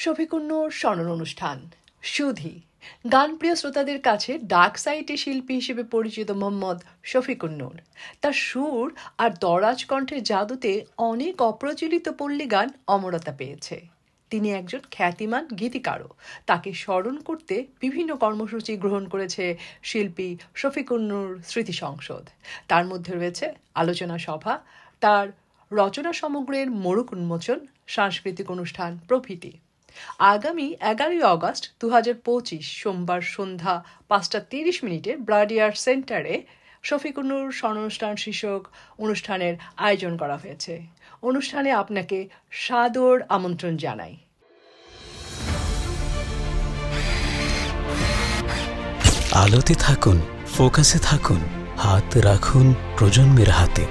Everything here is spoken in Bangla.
শফিকুন নূর স্মরণ অনুষ্ঠান সুধী গানপ্রিয় শ্রোতাদের কাছে ডার্ক সাইডে শিল্পী হিসেবে পরিচিত মোহাম্মদ শফিকুন নূর তার সুর আর দরাজ কণ্ঠের জাদুতে অনেক অপ্রচলিত পল্লী গান অমরতা পেয়েছে। তিনি একজন খ্যাতিমান গীতিকারও। তাকে স্মরণ করতে বিভিন্ন কর্মসূচি গ্রহণ করেছে শিল্পী শফিকুন নূর স্মৃতি সংসদ। তার মধ্যে রয়েছে আলোচনা সভা, তার রচনা সমগ্রের মোড়ক উন্মোচন, সাংস্কৃতিক অনুষ্ঠান প্রভৃতি। আগামী 11 অগস্ট 2025 সোমবার সন্ধ্যা 5:30 ব্রাডিয়ার সেন্টারে শফিকুন নূর স্মরণানুষ্ঠান শীর্ষক অনুষ্ঠানের আয়োজন করা হয়েছে। অনুষ্ঠানে আপনাকে সাদর আমন্ত্রণ জানাই। আলোতে থাকুন, ফোকাসে থাকুন, হাত রাখুন প্রজন্মের হাতে।